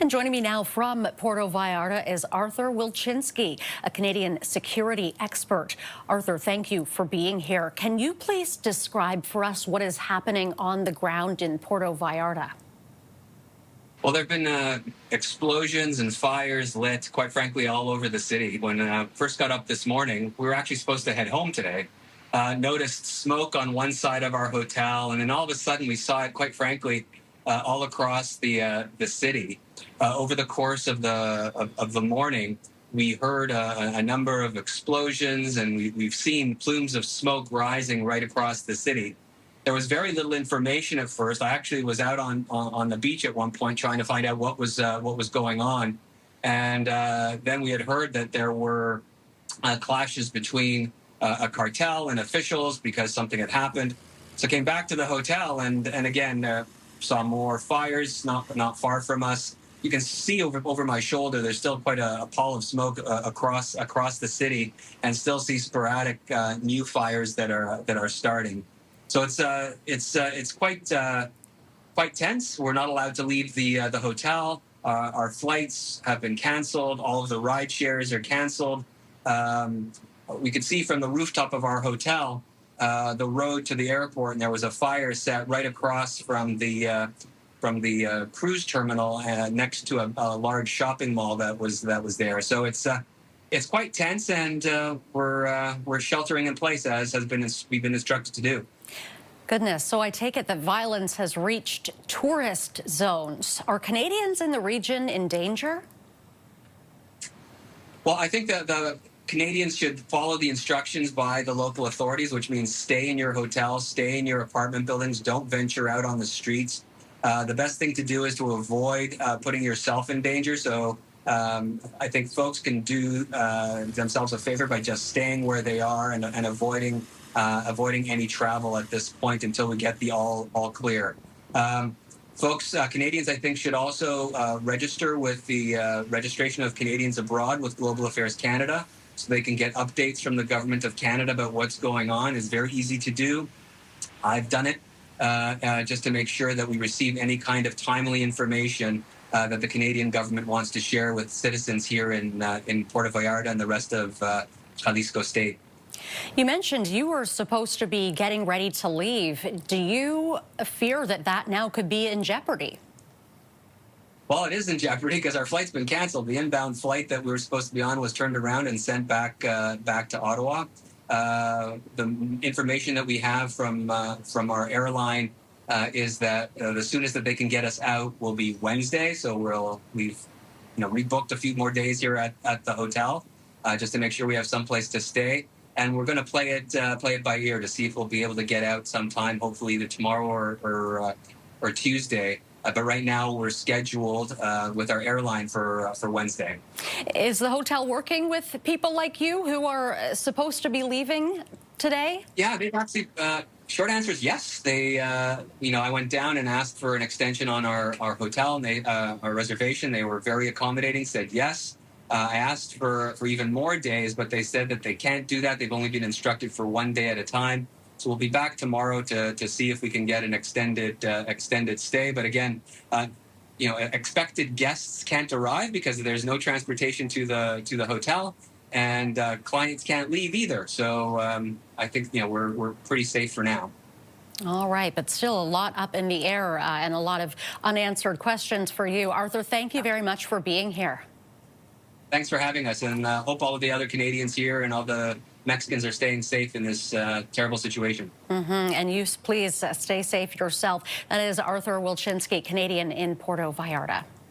And joining me now from Puerto Vallarta is Artur Wilczynskia, a Canadian security expert. Artur, thank you for being here. Can you please describe for us what is happening on the ground in Puerto Vallarta? Well, there have been explosions and fires lit, quite frankly, all over the city. When I first got up this morning, we were actually supposed to head home today. Noticed smoke on one side of our hotel, and then all of a sudden we saw it, quite frankly, all across the city. Over the course of the morning, we heard a number of explosions, and we've seen plumes of smoke rising right across the city. There was very little information at first. I actually was out on the beach at one point trying to find out what was going on, and then we had heard that there were clashes between a cartel and officials because something had happened. So came back to the hotel and again saw more fires not far from us. You can see over my shoulder. There's still quite a pall of smoke across the city, and still see sporadic new fires that are starting. So it's quite tense. We're not allowed to leave the hotel. Our flights have been canceled. All of the ride shares are canceled. We could see from the rooftop of our hotel the road to the airport, and there was a fire set right across from the cruise terminal next to a large shopping mall that was there. So it's quite tense, and we're sheltering in place as we've been instructed to do. Goodness, so I take it that violence has reached tourist zones. Are Canadians in the region in danger? Well, I think that the Canadians should follow the instructions by the local authorities, which means stay in your hotels, stay in your apartment buildings, don't venture out on the streets. The best thing to do is to avoid putting yourself in danger. So I think folks can do themselves a favor by just staying where they are and avoiding any travel at this point until we get the all clear. Folks, Canadians, I think, should also register with the Registration of Canadians Abroad with Global Affairs Canada, so they can get updates from the Government of Canada about what's going on. It's very easy to do. I've done it just to make sure that we receive any kind of timely information that the Canadian government wants to share with citizens here in Puerto Vallarta and the rest of Jalisco State. You mentioned you were supposed to be getting ready to leave. Do you fear that now could be in jeopardy? Well, it is in jeopardy because our flight's been canceled. The inbound flight that we were supposed to be on was turned around and sent back to Ottawa. The information that we have from our airline is that the soonest that they can get us out will be Wednesday. So we've rebooked a few more days here at the hotel just to make sure we have someplace to stay. And we're going to play it by ear to see if we'll be able to get out sometime, hopefully either tomorrow or Tuesday. But right now we're scheduled with our airline for Wednesday. Is the hotel working with people like you who are supposed to be leaving today? Yeah, they've actually. Short answer is yes. They, I went down and asked for an extension on our hotel and our reservation. They were very accommodating. Said yes. I asked for even more days, but they said that they can't do that. They've only been instructed for one day at a time. So we'll be back tomorrow to see if we can get an extended stay. But again, expected guests can't arrive because there's no transportation to the hotel, and clients can't leave either. So I think we're pretty safe for now. All right, but still a lot up in the air and a lot of unanswered questions for you. Artur, thank you very much for being here. Thanks for having us, and hope all of the other Canadians here and all the Mexicans are staying safe in this terrible situation. And you please stay safe yourself. That is Artur Wilczynskia, Canadian in Puerto Vallarta.